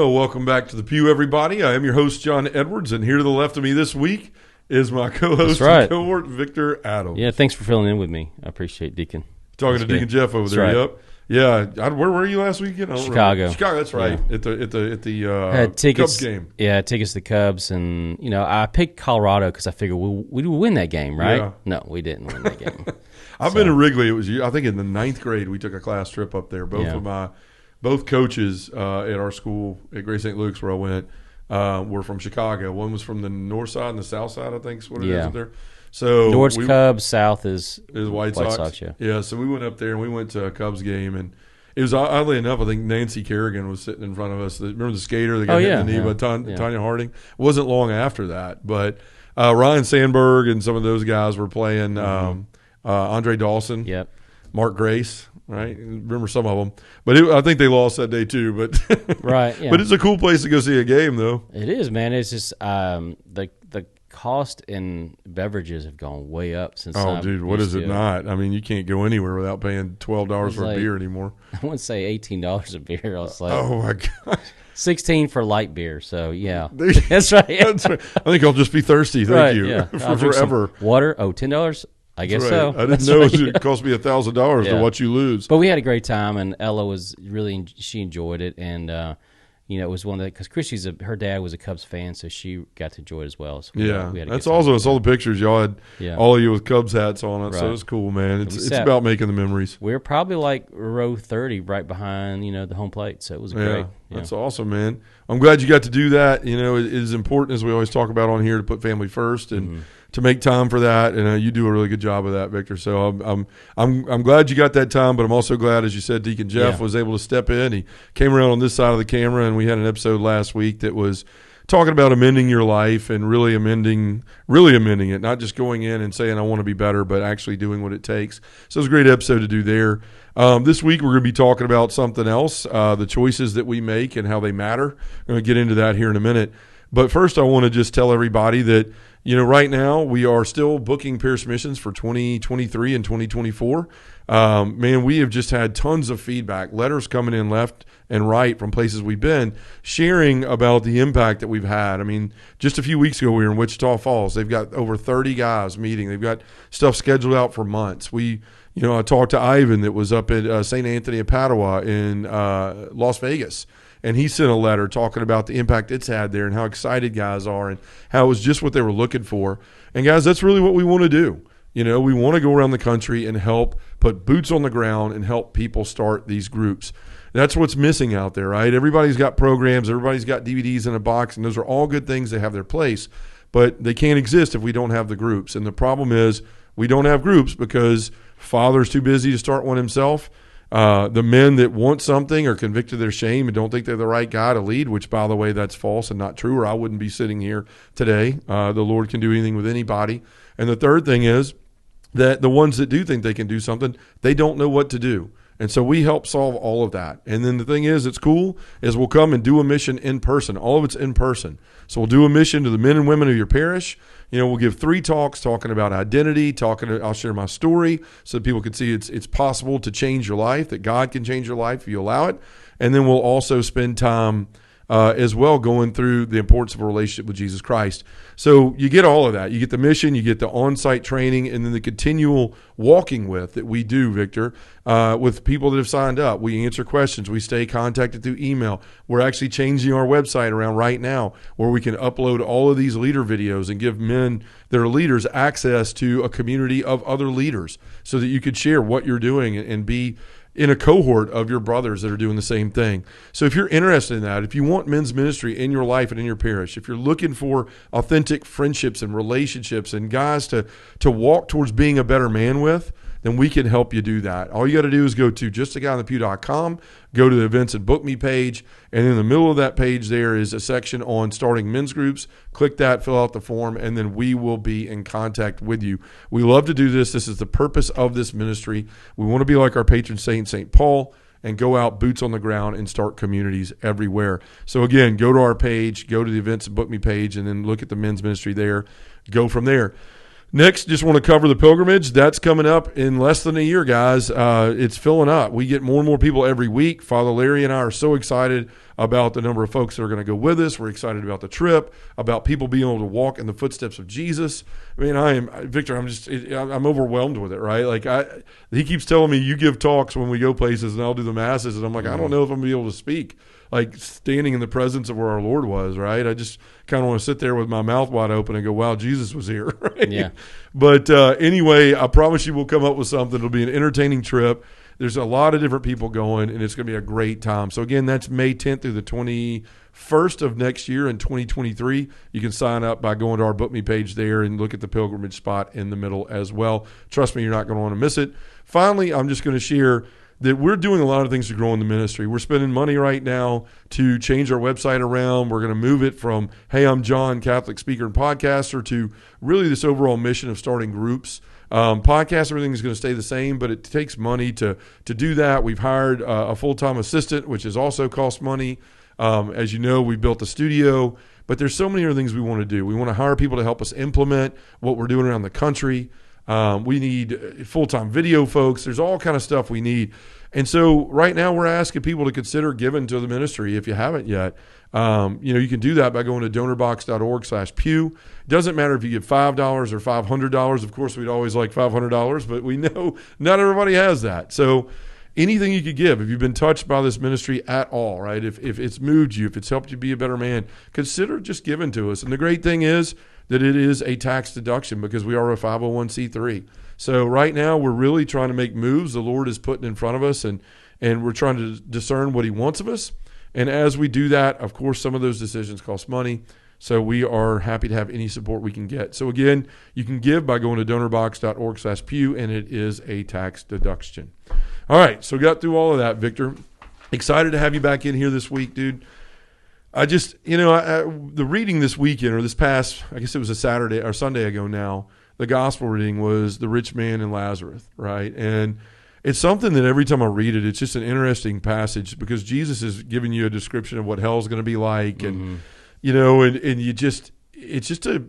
Well, welcome back to the Pew, everybody. I am your host, John Edwards, and here to the left of me this week is my co-host and cohort, Victor Adams. Yeah, thanks for filling in with me. I appreciate Deacon. Talking to Deacon Jeff over there. Right. Yep. Yeah. Where were you last weekend? Chicago. Chicago. That's right. Yeah. At the had tickets, Cubs game. Yeah, tickets to the Cubs, and I picked Colorado because I figured we would win that game, right? Yeah. No, we didn't win that game. I've been to Wrigley. It was, I think, in the 9th grade. We took a class trip up there. Both coaches at our school at Grace St. Luke's, where I went, were from Chicago. One was from the north side and the south side, I think is what it is up there. So North's Cubs, south is White Sox. Yeah, so we went up there and we went to a Cubs game, and it was, oddly enough, I think Nancy Kerrigan was sitting in front of us. Remember the skater that got hit in the knee by Tanya Harding? It wasn't long after that, but Ryan Sandberg and some of those guys were playing. Andre Dawson, Mark Grace. Right, remember some of them, but I think they lost that day too. But right, yeah. But it's a cool place to go see a game, though. It is, man. It's just the cost in beverages have gone way up since. Oh, dude, what is it not? I mean, you can't go anywhere without paying $12 for a beer anymore. I wouldn't say $18 a beer. I was like, oh my god, 16 for light beer. So yeah, that's right. That's right. I think I'll just be thirsty. Thank you for forever. Water. Oh, $10. I guess so. I didn't know it cost me $1,000 to watch you lose. But we had a great time, and Ella was she enjoyed it, and it was one of because Chrissy's her dad was a Cubs fan, so she got to enjoy it as well. So we had that's awesome. I saw the pictures. Y'all had all of you with Cubs hats on it, so it's cool, man. It's about making the memories. We were probably like row 30, right behind the home plate, so it was great. That's awesome, man. I'm glad you got to do that. It is important, as we always talk about on here, to put family first and to make time for that, and you do a really good job of that, Victor. So I'm glad you got that time, but I'm also glad, as you said, Deacon Jeff was able to step in. He came around on this side of the camera, and we had an episode last week that was talking about amending your life and really amending it, not just going in and saying I want to be better, but actually doing what it takes. So it was a great episode to do there. This week we're going to be talking about something else, the choices that we make and how they matter. We're going to get into that here in a minute. But first I want to just tell everybody that right now we are still booking Pierce missions for 2023 and 2024. Man, we have just had tons of feedback, letters coming in left and right from places we've been, sharing about the impact that we've had. I mean, just a few weeks ago we were in Wichita Falls. They've got over 30 guys meeting. They've got stuff scheduled out for months. I talked to Ivan that was up at St. Anthony of Padua in Las Vegas. And he sent a letter talking about the impact it's had there and how excited guys are and how it was just what they were looking for. And, guys, that's really what we want to do. We want to go around the country and help put boots on the ground and help people start these groups. That's what's missing out there, right? Everybody's got programs. Everybody's got DVDs in a box, and those are all good things. They have their place. But they can't exist if we don't have the groups. And the problem is we don't have groups because Father's too busy to start one himself. The men that want something are convicted of their shame and don't think they're the right guy to lead, which, by the way, that's false and not true, or I wouldn't be sitting here today. The Lord can do anything with anybody. And the third thing is that the ones that do think they can do something, they don't know what to do. And so we help solve all of that. And then the thing is, it's cool, is we'll come and do a mission in person. All of it's in person. So we'll do a mission to the men and women of your parish. We'll give 3 talks talking about identity, I'll share my story so that people can see it's possible to change your life, that God can change your life if you allow it. And then we'll also spend time as well going through the importance of a relationship with Jesus Christ. So you get all of that. You get the mission, you get the on-site training, and then the continual walking with that we do, Victor, with people that have signed up. We answer questions. We stay contacted through email. We're actually changing our website around right now where we can upload all of these leader videos and give men that are leaders access to a community of other leaders so that you could share what you're doing and be in a cohort of your brothers that are doing the same thing. So if you're interested in that, if you want men's ministry in your life and in your parish, if you're looking for authentic friendships and relationships and guys to walk towards being a better man with, then we can help you do that. All you got to do is go to justaguyonthepew.com, go to the events and book me page, and in the middle of that page there is a section on starting men's groups. Click that, fill out the form, and then we will be in contact with you. We love to do this. This is the purpose of this ministry. We want to be like our patron saint, St. Paul, and go out boots on the ground and start communities everywhere. So again, go to our page, go to the events and book me page, and then look at the men's ministry there. Go from there. Next, just want to cover the pilgrimage. That's coming up in less than a year, guys. It's filling up. We get more and more people every week. Father Larry and I are so excited about the number of folks that are going to go with us. We're excited about the trip, about people being able to walk in the footsteps of Jesus. I mean, Victor, I'm overwhelmed with it, right? Like he keeps telling me, you give talks when we go places and I'll do the masses. And I'm like, I don't know if I'm going to be able to speak. Like standing in the presence of where our Lord was, right? I just kind of want to sit there with my mouth wide open and go, wow, Jesus was here, right? Yeah. But anyway, I promise you we'll come up with something. It'll be an entertaining trip. There's a lot of different people going, and it's going to be a great time. So, again, that's May 10th through the 21st of next year in 2023. You can sign up by going to our Book Me page there and look at the pilgrimage spot in the middle as well. Trust me, you're not going to want to miss it. Finally, I'm just going to share that we're doing a lot of things to grow in the ministry. We're spending money right now to change our website around. We're going to move it from, hey, I'm John, Catholic speaker and podcaster, to really this overall mission of starting groups. Podcast, everything is going to stay the same, but it takes money to do that. We've hired a full-time assistant, which has also cost money. As you know, we built a studio, but there's so many other things we want to do. We want to hire people to help us implement what we're doing around the country. We need full-time video folks. There's all kind of stuff we need. And so right now we're asking people to consider giving to the ministry if you haven't yet. You can do that by going to donorbox.org/pew. Doesn't matter if you give $5 or $500. Of course, we'd always like $500, but we know not everybody has that. So anything you could give, if you've been touched by this ministry at all, right? If it's moved you, if it's helped you be a better man, consider just giving to us. And the great thing is that it is a tax deduction because we are a 501c3. So right now we're really trying to make moves the Lord is putting in front of us, and we're trying to discern what he wants of us. And as we do that, of course, some of those decisions cost money. So we are happy to have any support we can get. So again, you can give by going to donorbox.org/pew, and it is a tax deduction. All right, so got through all of that, Victor. Excited to have you back in here this week, dude. I just, the reading this weekend, or this past, I guess it was a Saturday or Sunday ago now, the gospel reading was the rich man and Lazarus, right? And it's something that every time I read it, it's just an interesting passage because Jesus is giving you a description of what hell's going to be like. And, and you just, it's just a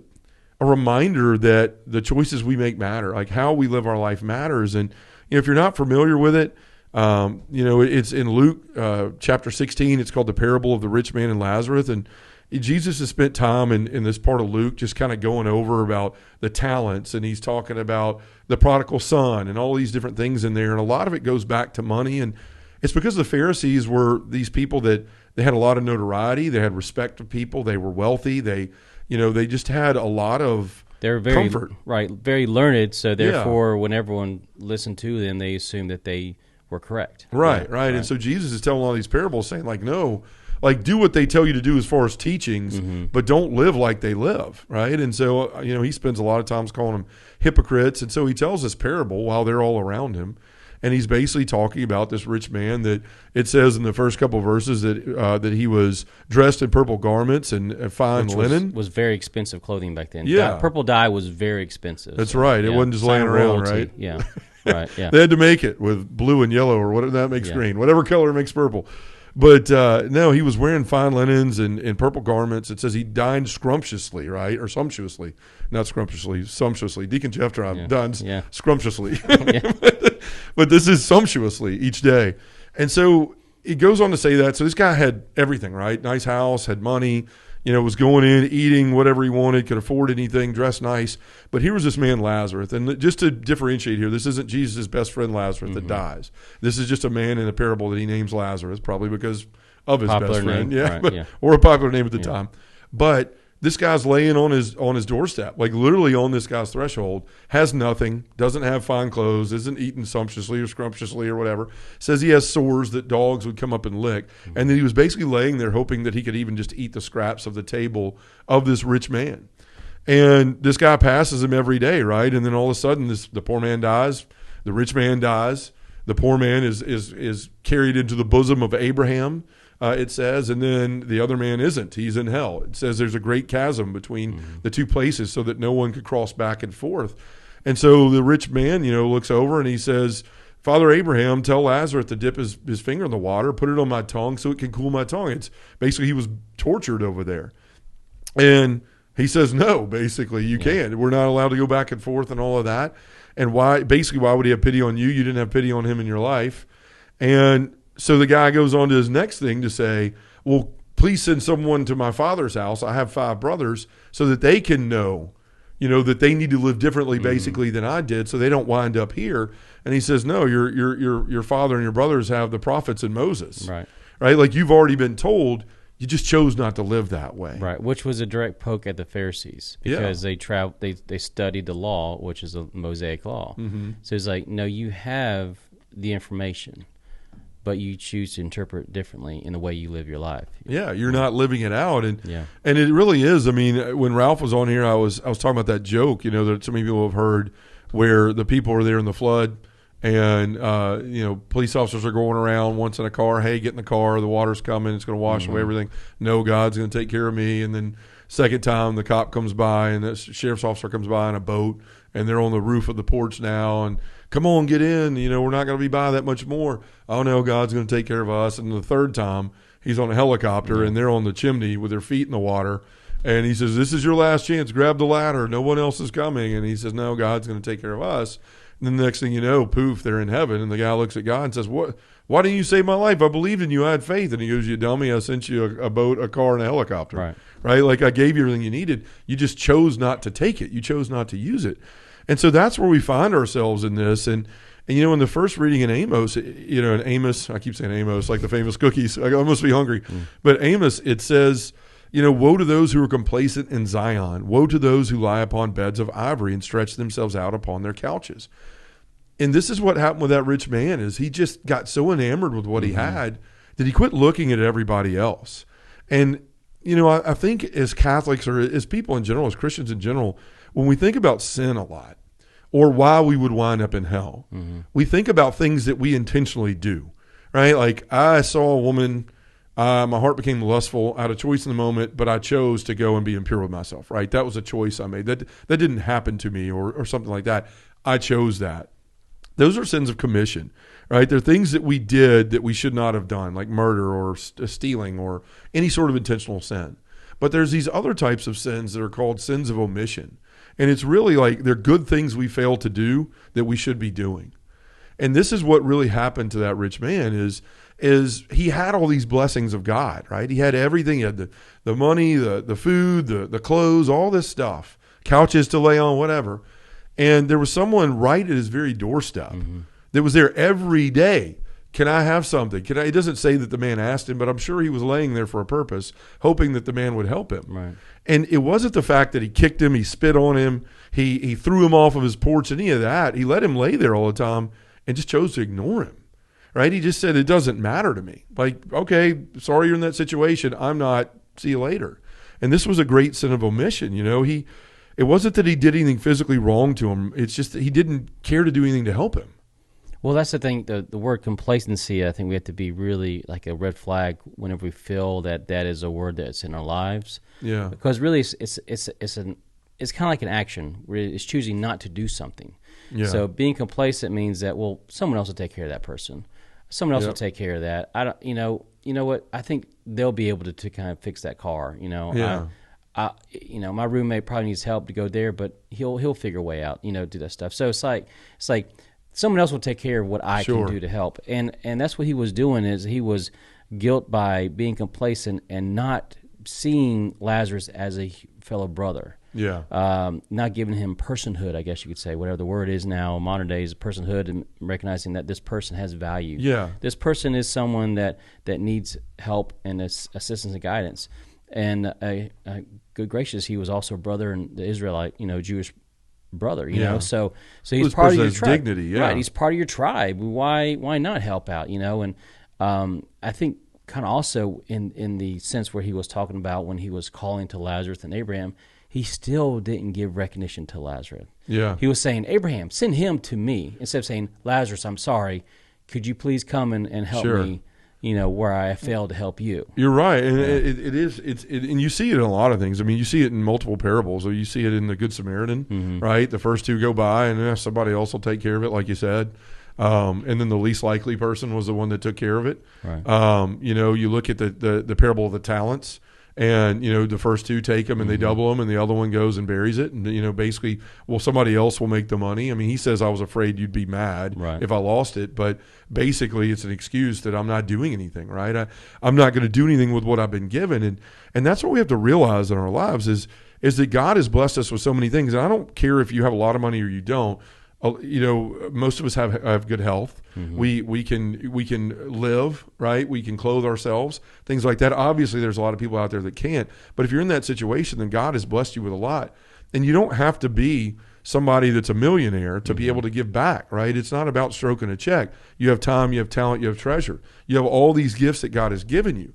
reminder that the choices we make matter, like how we live our life matters. And if you're not familiar with it, it's in Luke chapter 16. It's called the parable of the rich man and Lazarus. And Jesus has spent time in this part of Luke just kind of going over about the talents, and he's talking about the prodigal son and all these different things in there. And a lot of it goes back to money. And it's because the Pharisees were these people that they had a lot of notoriety. They had respect of people. They were wealthy. They just had a lot of They're very comfort. Right, very learned. So therefore, when everyone listened to them, they assumed that they were correct. Right. And so Jesus is telling all these parables saying, like, no, like do what they tell you to do as far as teachings, but don't live like they live, right? And so, he spends a lot of times calling them hypocrites. And so he tells this parable while they're all around him. And he's basically talking about this rich man that it says in the first couple of verses that he was dressed in purple garments and fine linen. Was very expensive clothing back then. Yeah. Purple dye was very expensive. That's right. It wasn't just laying around, right? Yeah. Right. Yeah. They had to make it with blue and yellow or whatever that makes green, whatever color makes purple. But no, he was wearing fine linens and purple garments. It says he dined scrumptiously, right? Or sumptuously. Not scrumptiously, sumptuously. Deacon Jeff dines scrumptiously. But this is sumptuously each day. And so it goes on to say that. So this guy had everything, right? Nice house, had money, was going in, eating whatever he wanted, could afford anything, dressed nice. But here was this man, Lazarus. And just to differentiate here, this isn't Jesus' best friend, Lazarus, that dies. This is just a man in a parable that he names Lazarus, probably because of his popular best friend. name. Right, or a popular name at the time. But this guy's laying on his doorstep, like literally on this guy's threshold, has nothing, doesn't have fine clothes, isn't eating sumptuously or scrumptiously or whatever, says he has sores that dogs would come up and lick. And then he was basically laying there hoping that he could even just eat the scraps of the table of this rich man. And this guy passes him every day, right? And then all of a sudden the poor man dies, the rich man dies, the poor man is carried into the bosom of Abraham. It says, and then the other man isn't. He's in hell. It says there's a great chasm between the two places so that no one could cross back and forth. And so the rich man, looks over and he says, Father Abraham, tell Lazarus to dip his finger in the water, put it on my tongue so it can cool my tongue. It's basically he was tortured over there. And He says, no, basically, you can't. We're not allowed to go back and forth and all of that. And why would he have pity on you? You didn't have pity on him in your life. And so the guy goes on to his next thing to say, well, please send someone to my father's house. I have 5 brothers, so that they can know, that they need to live differently basically than I did, so they don't wind up here. And he says, no, your father and your brothers have the prophets and Moses. Right. Right? Like, you've already been told, you just chose not to live that way. Right, which was a direct poke at the Pharisees because they studied the law, which is a Mosaic law. Mm-hmm. So it's like, no, you have the information, but you choose to interpret differently in the way you live your life. Yeah, you're not living it out, and it really is. I mean, when Ralph was on here, I was talking about that joke, that so many people have heard, where the people are there in the flood, and police officers are going around once in a car. Hey, get in the car. The water's coming. It's going to wash away everything. No, God's going to take care of me. And then second time, the cop comes by, and the sheriff's officer comes by in a boat, and they're on the roof of the porch now, and come on, get in. We're not going to be by that much more. Oh, no, God's going to take care of us. And the third time, he's on a helicopter, and they're on the chimney with their feet in the water. And he says, this is your last chance. Grab the ladder. No one else is coming. And he says, no, God's going to take care of us. And then the next thing you know, poof, they're in heaven. And the guy looks at God and says, "What? Why didn't you save my life? I believed in you. I had faith." And he goes, "You dummy, I sent you a boat, a car, and a helicopter. Right? Like, I gave you everything you needed. You just chose not to take it. You chose not to use it." And so that's where we find ourselves in this. And in the first reading in Amos, in Amos, I keep saying Amos, like the famous cookies. I must be hungry. But Amos, it says, woe to those who are complacent in Zion. Woe to those who lie upon beds of ivory and stretch themselves out upon their couches. And this is what happened with that rich man, is he just got so enamored with what he had that he quit looking at everybody else. And, I think as Catholics, or as people in general, as Christians in general, when we think about sin a lot, or why we would wind up in hell, we think about things that we intentionally do, right? Like, I saw a woman, my heart became lustful. I had a choice in the moment, but I chose to go and be impure with myself, right? That was a choice I made. That didn't happen to me or something like that. I chose that. Those are sins of commission, right? They're things that we did that we should not have done, like murder or stealing or any sort of intentional sin. But there's these other types of sins that are called sins of omission. And it's really like they're good things we fail to do that we should be doing. And this is what really happened to that rich man is he had all these blessings of God, right? He had everything. He had the money, the food, the clothes, all this stuff, couches to lay on, whatever. And there was someone right at his very doorstep that was there every day. Can I have something? It doesn't say that the man asked him, but I'm sure he was laying there for a purpose, hoping that the man would help him. Right. And it wasn't the fact that he kicked him, he spit on him, he threw him off of his porch, any of that. He let him lay there all the time and just chose to ignore him. Right? He just said, it doesn't matter to me. Like, okay, sorry you're in that situation. I'm not. See you later. And this was a great sin of omission. It wasn't that he did anything physically wrong to him. It's just that he didn't care to do anything to help him. Well, that's the thing. The word complacency, I think we have to be really like a red flag whenever we feel that is a word that's in our lives. Yeah. Because really, it's kind of like an action. It's choosing not to do something. Yeah. So being complacent means that, well, someone else will take care of that person. Someone else will take care of that. I don't. You know what? I think they'll be able to kind of fix that car. Yeah. My roommate probably needs help to go there, but he'll figure a way out, do that stuff. So it's like someone else will take care of what I can do to help. And that's what he was doing, is he was guilt by being complacent and not seeing Lazarus as a fellow brother. Yeah. Not giving him personhood, I guess you could say, whatever the word is now, modern days, personhood, and recognizing that this person has value. Yeah. This person is someone that needs help and assistance and guidance. And good gracious, he was also a brother in the Israelite, Jewish brother, So he's part of your tribe. Dignity, right? He's part of your tribe. Why not help out, And I think kind of also in the sense where he was talking about when he was calling to Lazarus and Abraham, he still didn't give recognition to Lazarus. Yeah. He was saying, Abraham, send him to me, instead of saying, Lazarus, I'm sorry, could you please come and help me? Where I failed to help you. You're right, and and you see it in a lot of things. I mean, you see it in multiple parables. So you see it in the Good Samaritan, right? The first two go by, and somebody else will take care of it, like you said. And then the least likely person was the one that took care of it. Right. You look at the parable of the talents, And, the first two take them and they double them, and the other one goes and buries it. And, basically, somebody else will make the money. I mean, he says, I was afraid you'd be mad if I lost it. But basically, it's an excuse that I'm not doing anything, right? I'm not going to do anything with what I've been given. And that's what we have to realize in our lives is that God has blessed us with so many things. And I don't care if you have a lot of money or you don't. Most of us have good health. We can live, right? We can clothe ourselves, things like that. Obviously, there's a lot of people out there that can't. But if you're in that situation, then God has blessed you with a lot. And you don't have to be somebody that's a millionaire to be able to give back, right? It's not about stroking a check. You have time, you have talent, you have treasure. You have all these gifts that God has given you.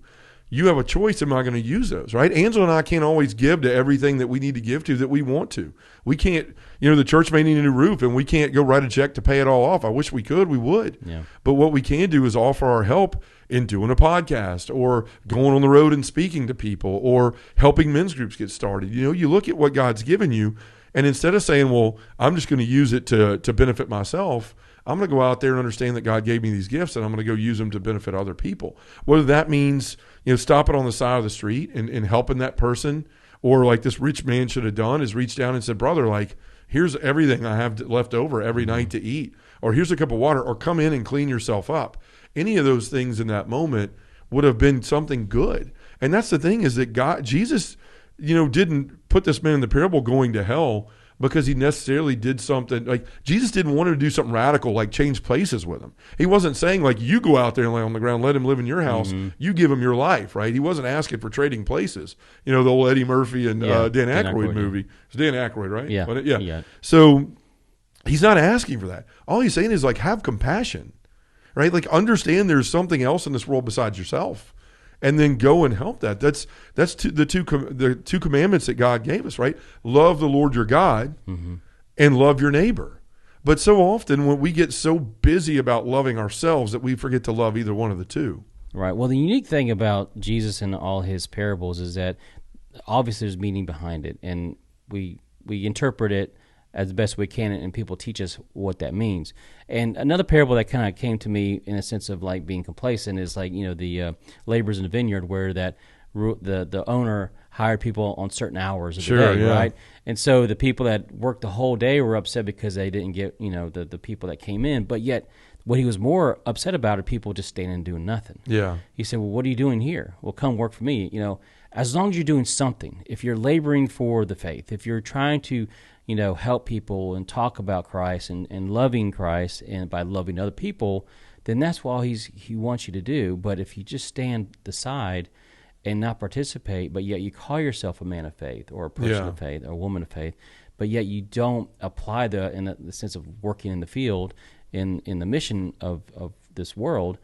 You have a choice. Am I going to use those, right? Angela and I can't always give to everything that we need to give to that we want to. We can't, the church may need a new roof and we can't go write a check to pay it all off. I wish we could, we would. Yeah. But what we can do is offer our help in doing a podcast or going on the road and speaking to people or helping men's groups get started. You look at what God's given you, and instead of saying, well, I'm just going to use it to benefit myself, I'm going to go out there and understand that God gave me these gifts, and I'm going to go use them to benefit other people. Whether that means, stopping on the side of the street and helping that person, or like this rich man should have done is reach down and said, brother, like, here's everything I have left over every night to eat, or here's a cup of water, or come in and clean yourself up. Any of those things in that moment would have been something good. And that's the thing, is that Jesus, didn't put this man in the parable going to hell because he necessarily did something. Like, Jesus didn't want to do something radical, like change places with him. He wasn't saying, like, you go out there and lay on the ground, let him live in your house, you give him your life, right? He wasn't asking for trading places. The old Eddie Murphy and Dan Aykroyd movie. Yeah. It's Dan Aykroyd, right? Yeah. Yeah. So he's not asking for that. All he's saying is, like, have compassion, right? Like, understand there's something else in this world besides yourself. And then go and help that. That's the two commandments that God gave us, right? Love the Lord your God and love your neighbor. But so often when we get so busy about loving ourselves that we forget to love either one of the two. Right. Well, the unique thing about Jesus and all his parables is that obviously there's meaning behind it, and we interpret it as best we can, and people teach us what that means. And another parable that kind of came to me in a sense of like being complacent is like, the laborers in the vineyard, where that the owner hired people on certain hours of the day, right? And so the people that worked the whole day were upset because they didn't get, the people that came in. But yet what he was more upset about are people just staying and doing nothing. Yeah. He said, well, what are you doing here? Well, come work for me. As long as you're doing something, if you're laboring for the faith, if you're trying to help people and talk about Christ and loving Christ and by loving other people, then that's what he wants you to do. But if you just stand aside and not participate, but yet you call yourself a man of faith or a person of faith or a woman of faith, but yet you don't apply in the sense of working in the field in the mission of this world,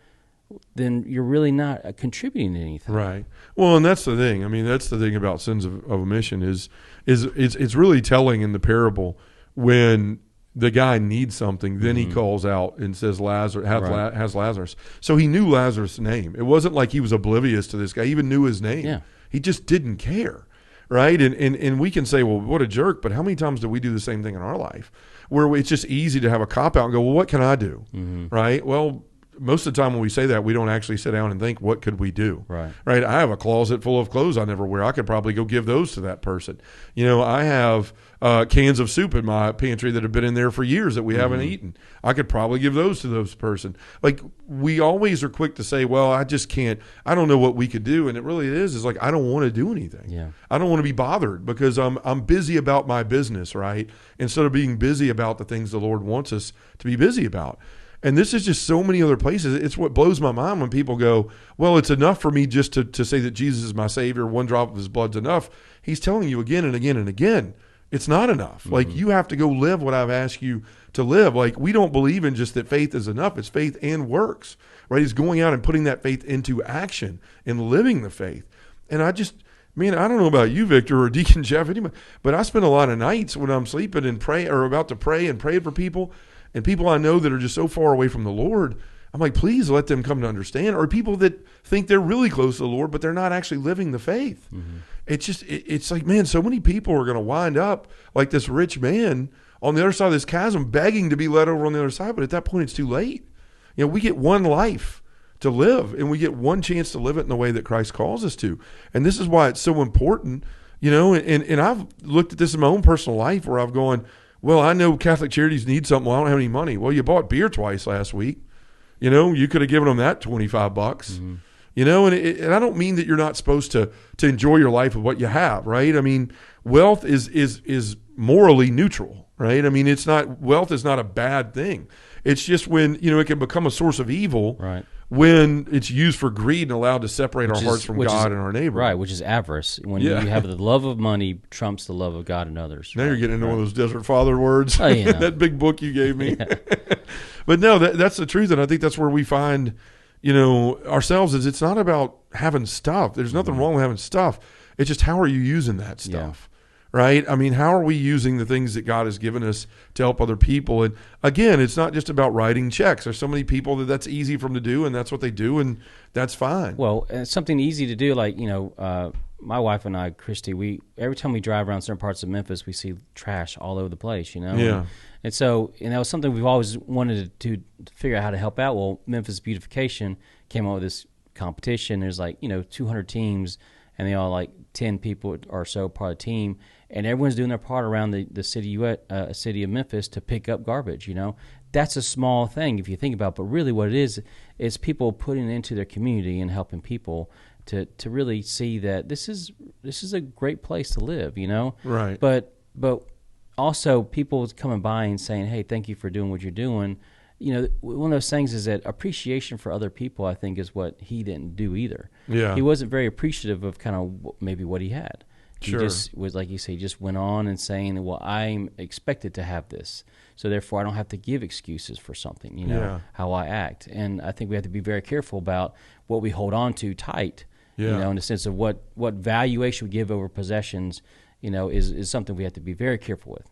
then you're really not contributing to anything. Right. Well, and that's the thing. I mean, that's the thing about sins of omission is it's really telling in the parable when the guy needs something, then he calls out and says Lazarus has Lazarus. So he knew Lazarus' name. It wasn't like he was oblivious to this guy. He even knew his name. Yeah. He just didn't care. Right. And we can say, well, what a jerk. But how many times do we do the same thing in our life where it's just easy to have a cop out and go, well, what can I do? Right. Well, most of the time when we say that, we don't actually sit down and think, what could we do? Right. I have a closet full of clothes I never wear. I could probably go give those to that person. I have cans of soup in my pantry that have been in there for years that we haven't eaten. I could probably give those to those person. Like, we always are quick to say, well, I just can't, I don't know what we could do. And it really is like, I don't want to do anything. Yeah. I don't want to be bothered because I'm busy about my business, right? Instead of being busy about the things the Lord wants us to be busy about. And this is just so many other places. It's what blows my mind when people go, well, it's enough for me just to say that Jesus is my Savior. One drop of his blood's enough. He's telling you again and again and again, it's not enough. Like, you have to go live what I've asked you to live. Like, we don't believe in just that faith is enough. It's faith and works, right? It's going out and putting that faith into action and living the faith. And I don't know about you, Victor, or Deacon Jeff, anybody, but I spend a lot of nights when I'm sleeping and pray or about to pray and pray for people. And people I know that are just so far away from the Lord, I'm like, please let them come to understand. Or people that think they're really close to the Lord, but they're not actually living the faith. It's just, it's like, man, so many people are going to wind up like this rich man on the other side of this chasm begging to be led over on the other side. But at that point, it's too late. We get one life to live, and we get one chance to live it in the way that Christ calls us to. And this is why it's so important, and I've looked at this in my own personal life where I've gone, well, I know Catholic Charities need something. Well, I don't have any money. Well, you bought beer twice last week. You could have given them that $25. Mm-hmm. And I don't mean that you're not supposed to enjoy your life with what you have, right? I mean, wealth is morally neutral, right? I mean, wealth is not a bad thing. It's just when, it can become a source of evil, right, when it's used for greed and allowed to separate our hearts from God and our neighbor. Right, which is avarice. When you have the love of money trumps the love of God and others. Now you're getting into one of those Desert Father words. Oh, yeah. That big book you gave me. But no, that's the truth, and I think that's where we find, ourselves is it's not about having stuff. There's nothing wrong with having stuff. It's just how are you using that stuff? Right? I mean, how are we using the things that God has given us to help other people? And again, it's not just about writing checks. There's so many people that's easy for them to do, and that's what they do, and that's fine. Well, it's something easy to do, like, my wife and I, Christy, every time we drive around certain parts of Memphis, we see trash all over the place, Yeah. And so, that was something we've always wanted to figure out how to help out. Well, Memphis Beautification came up with this competition. There's 200 teams, and they all 10 people or so part of the team, and everyone's doing their part around the city of Memphis to pick up garbage. That's a small thing if you think about it, but really what it is people putting it into their community and helping people to really see that this is a great place to live. Right. But also people coming by and saying, hey, thank you for doing what you're doing. One of those things is that appreciation for other people, I think, is what he didn't do either. Yeah. He wasn't very appreciative of kind of maybe what he had. Sure. He just was, like you say, just went on and saying, well, I'm expected to have this, so therefore I don't have to give excuses for something, how I act. And I think we have to be very careful about what we hold on to tight, in the sense of what valuation we give over possessions, is something we have to be very careful with.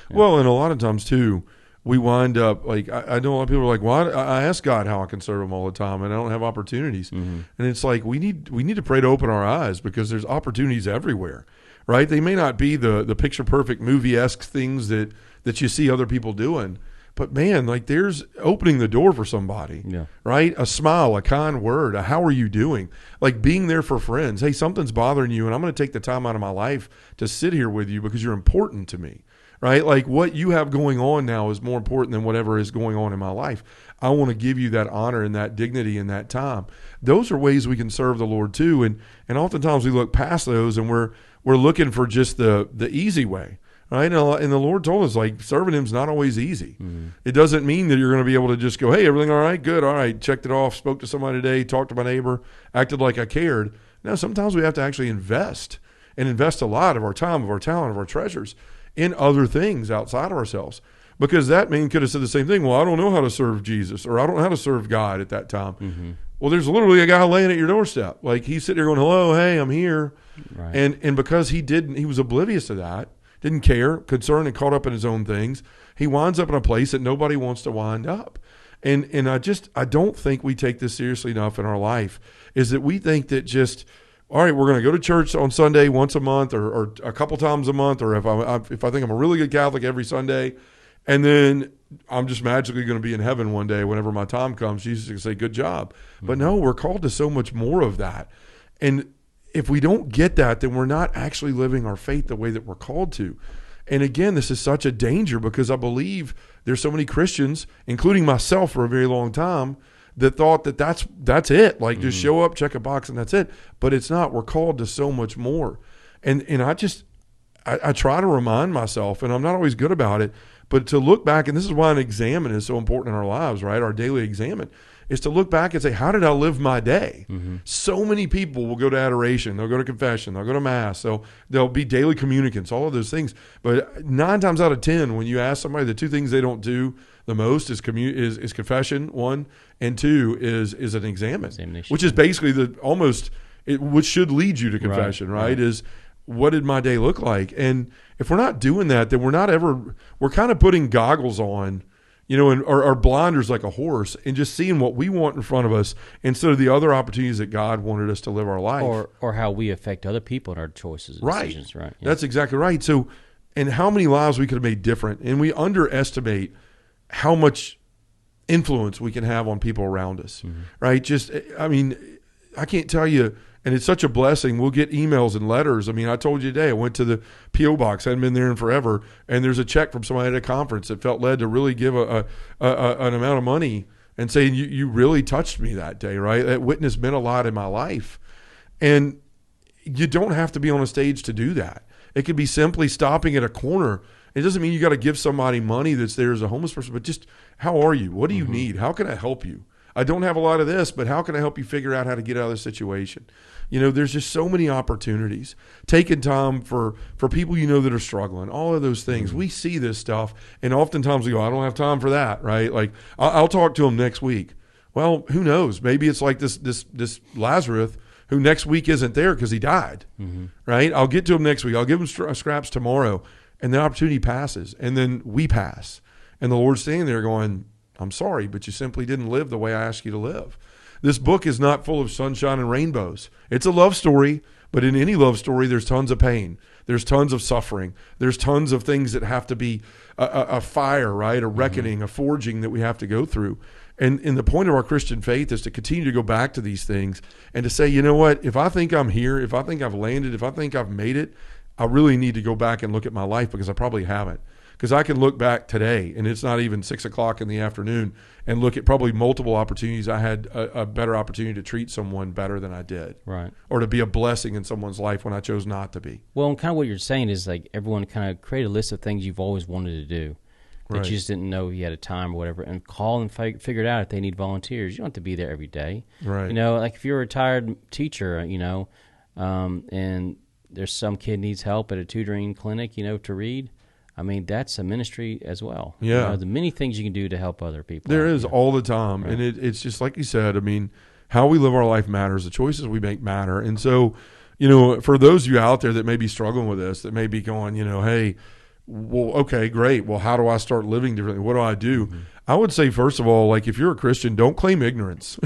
Well, and a lot of times, too, we wind up, I know a lot of people are like, well, I ask God how I can serve him all the time, and I don't have opportunities. Mm-hmm. And it's like, we need to pray to open our eyes, because there's opportunities everywhere, right? They may not be the picture-perfect movie-esque things that you see other people doing, but man, there's opening the door for somebody, right? A smile, a kind word, a how are you doing? Being there for friends. Hey, something's bothering you, and I'm going to take the time out of my life to sit here with you because you're important to me. Right? What you have going on now is more important than whatever is going on in my life. I want to give you that honor and that dignity and that time. Those are ways we can serve the Lord too. And oftentimes we look past those and we're looking for just the easy way. Right? And the Lord told us, serving him is not always easy. Mm-hmm. It doesn't mean that you're going to be able to just go, hey, everything all right? Good. All right. Checked it off. Spoke to somebody today. Talked to my neighbor. Acted like I cared. No, sometimes we have to actually invest a lot of our time, of our talent, of our treasures in other things outside of ourselves. Because that man could have said the same thing. Well, I don't know how to serve Jesus, or I don't know how to serve God at that time. Mm-hmm. Well, there's literally a guy laying at your doorstep. He's sitting there going, hello, hey, I'm here. Right. And because he was oblivious to that, didn't care, concerned and caught up in his own things, he winds up in a place that nobody wants to wind up. And I don't think we take this seriously enough in our life, is that we think that just, all right, we're going to go to church on Sunday once a month or a couple times a month, or if I think I'm a really good Catholic every Sunday, and then I'm just magically going to be in heaven one day whenever my time comes. Jesus can say, good job. Mm-hmm. But no, we're called to so much more of that. And if we don't get that, then we're not actually living our faith the way that we're called to. And again, this is such a danger, because I believe there's so many Christians, including myself for a very long time, that thought that that's it. Just show up, check a box, and that's it. But it's not. We're called to so much more. And I try to remind myself, and I'm not always good about it, but to look back, and this is why an examen is so important in our lives, right? Our daily examen is to look back and say, how did I live my day? Mm-hmm. So many people will go to adoration, they'll go to confession, they'll go to mass, they'll be daily communicants, all of those things. But 9 times out of 10, when you ask somebody, the 2 things they don't do the most is confession, 1, and 2 is an examination, which is basically which should lead you to confession, right? Is what did my day look like? And if we're not doing that, then we're kind of putting goggles on, and our blinders like a horse, and just seeing what we want in front of us instead of the other opportunities that God wanted us to live our life. Or how we affect other people in our choices and decisions, right? Yeah. That's exactly right. So, and how many lives we could have made different, and we underestimate how much influence we can have on people around us, right? Just, I mean, I can't tell you, and it's such a blessing. We'll get emails and letters. I mean, I told you today, I went to the P.O. box. I hadn't been there in forever, and there's a check from somebody at a conference that felt led to really give an amount of money and saying, you really touched me that day, right? That witness meant a lot in my life. And you don't have to be on a stage to do that. It could be simply stopping at a corner. It doesn't mean you got to give somebody money that's there as a homeless person, but just, how are you? What do you need? How can I help you? I don't have a lot of this, but how can I help you figure out how to get out of this situation? You know, there's just so many opportunities. Taking time for people you know that are struggling, all of those things. We see this stuff, and oftentimes we go, I don't have time for that, right? Like, I'll talk to them next week. Well, who knows? Maybe it's like this Lazarus who next week isn't there because he died, right? I'll get to him next week. I'll give him scraps tomorrow, and the opportunity passes, and then we pass. And the Lord's standing there going, I'm sorry, but you simply didn't live the way I asked you to live. This book is not full of sunshine and rainbows. It's a love story, but in any love story, there's tons of pain. There's tons of suffering. There's tons of things that have to be a fire, right? A reckoning, a forging that we have to go through. And the point of our Christian faith is to continue to go back to these things and to say, you know what, if I think I'm here, if I think I've landed, if I think I've made it, I really need to go back and look at my life because I probably haven't. Because I can look back today, and it's not even 6 o'clock in the afternoon, and look at probably multiple opportunities. I had a better opportunity to treat someone better than I did. Right. Or to be a blessing in someone's life when I chose not to be. Well, and kind of what you're saying is like everyone kind of create a list of things you've always wanted to do that you just didn't know you had a time or whatever, and call and figure it out if they need volunteers. You don't have to be there every day. Right. You know, like if you're a retired teacher, you know, and there's some kid needs help at a tutoring clinic, you know, to read. I mean, that's a ministry as well. Yeah. You know, the many things you can do to help other people. There is all the time. Right. And it's just like you said, I mean, how we live our life matters. The choices we make matter. And so, you know, for those of you out there that may be struggling with this, that may be going, you know, hey, well, okay, great. Well, how do I start living differently? What do I do? I would say, first of all, like if you're a Christian, don't claim ignorance.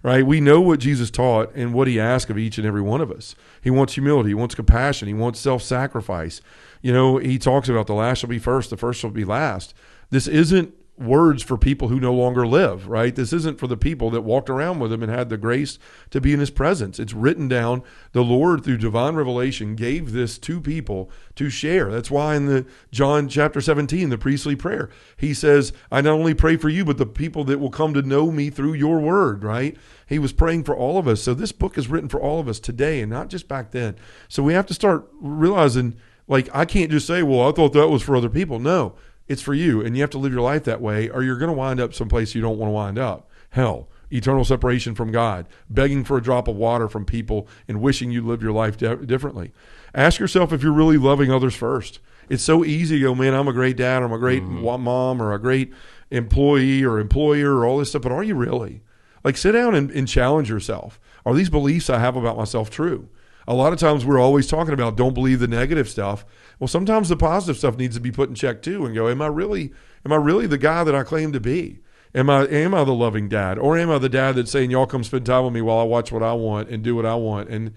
Right? We know what Jesus taught and what he asked of each and every one of us. He wants humility. He wants compassion. He wants self-sacrifice. You know, he talks about the last shall be first, the first shall be last. This isn't words for people who no longer live, right? This isn't for the people that walked around with him and had the grace to be in his presence. It's written down. The Lord, through divine revelation, gave this to people to share. That's why in the John chapter 17, the priestly prayer, he says, I not only pray for you, but the people that will come to know me through your word, right? He was praying for all of us. So this book is written for all of us today and not just back then. So we have to start realizing, like, I can't just say, well, I thought that was for other people. No, it's for you, and you have to live your life that way, or you're going to wind up someplace you don't want to wind up. Hell, eternal separation from God, begging for a drop of water from people and wishing you lived your life differently. Ask yourself if you're really loving others first. It's so easy to go, man, I'm a great dad, or I'm a great mom, or a great employee or employer, or all this stuff, but are you really? Like, sit down and challenge yourself. Are these beliefs I have about myself true? A lot of times we're always talking about don't believe the negative stuff. Well, sometimes the positive stuff needs to be put in check too, and go, am I really the guy that I claim to be? Am I the loving dad? Or am I the dad that's saying, y'all come spend time with me while I watch what I want and do what I want? And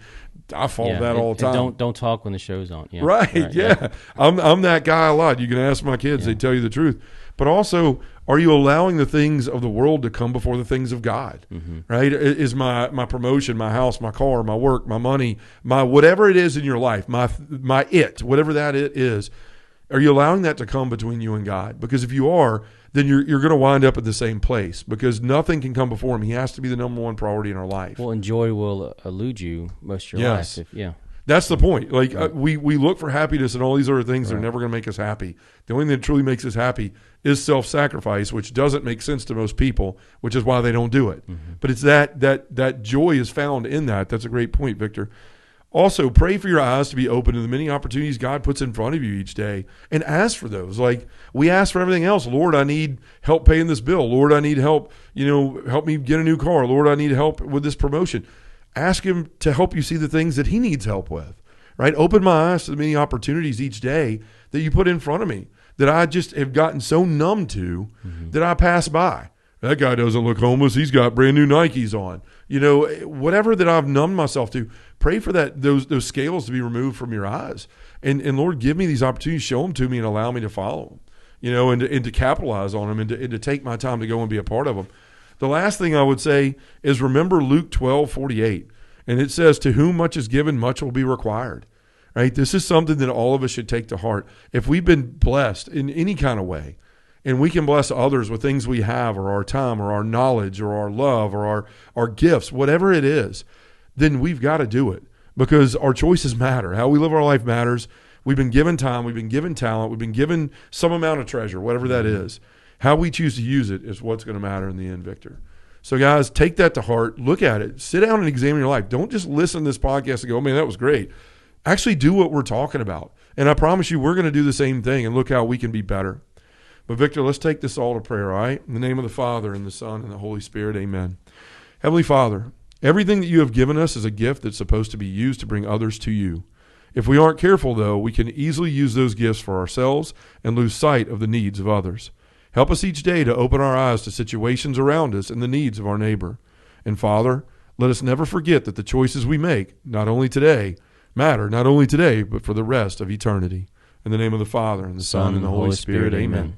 I fall that all the time. Don't talk when the show's on. Yeah. Right, yeah. I'm that guy a lot. You can ask my kids, they tell you the truth. But also, are you allowing the things of the world to come before the things of God? Right? Is my promotion, my house, my car, my work, my money, my whatever it is in your life, whatever that it is, are you allowing that to come between you and God? Because if you are, then you're going to wind up at the same place, because nothing can come before him. He has to be the number one priority in our life. Well, and joy will elude you most of your life. That's the point. Like, we look for happiness and all these other things that are never going to make us happy. The only thing that truly makes us happy is self-sacrifice, which doesn't make sense to most people, which is why they don't do it. But it's that joy is found in that. That's a great point, Victor. Also, pray for your eyes to be open to the many opportunities God puts in front of you each day, and ask for those. Like we ask for everything else. Lord, I need help paying this bill. Lord, I need help, help me get a new car. Lord, I need help with this promotion. Ask him to help you see the things that he needs help with, right? Open my eyes to the many opportunities each day that you put in front of me that I just have gotten so numb to that I pass by. That guy doesn't look homeless. He's got brand new Nikes on. Whatever that I've numbed myself to, pray for those scales to be removed from your eyes. And Lord, give me these opportunities, show them to me and allow me to follow them. and to capitalize on them, and to take my time to go and be a part of them. The last thing I would say is remember Luke 12:48, and it says, "To whom much is given, much will be required." Right? This is something that all of us should take to heart. If we've been blessed in any kind of way, and we can bless others with things we have, or our time, or our knowledge, or our love, or our gifts, whatever it is, then we've got to do it, because our choices matter. How we live our life matters. We've been given time. We've been given talent. We've been given some amount of treasure, whatever that is. How we choose to use it is what's going to matter in the end, Victor. So, guys, take that to heart. Look at it. Sit down and examine your life. Don't just listen to this podcast and go, "Oh, man, that was great." Actually do what we're talking about. And I promise you, we're going to do the same thing, and look how we can be better. But, Victor, let's take this all to prayer, all right? In the name of the Father, and the Son, and the Holy Spirit, amen. Heavenly Father, everything that you have given us is a gift that's supposed to be used to bring others to you. If we aren't careful, though, we can easily use those gifts for ourselves and lose sight of the needs of others. Help us each day to open our eyes to situations around us and the needs of our neighbor. And, Father, let us never forget that the choices we make, matter not only today, but for the rest of eternity. In the name of the Father, and the Son, and the Holy Spirit, amen.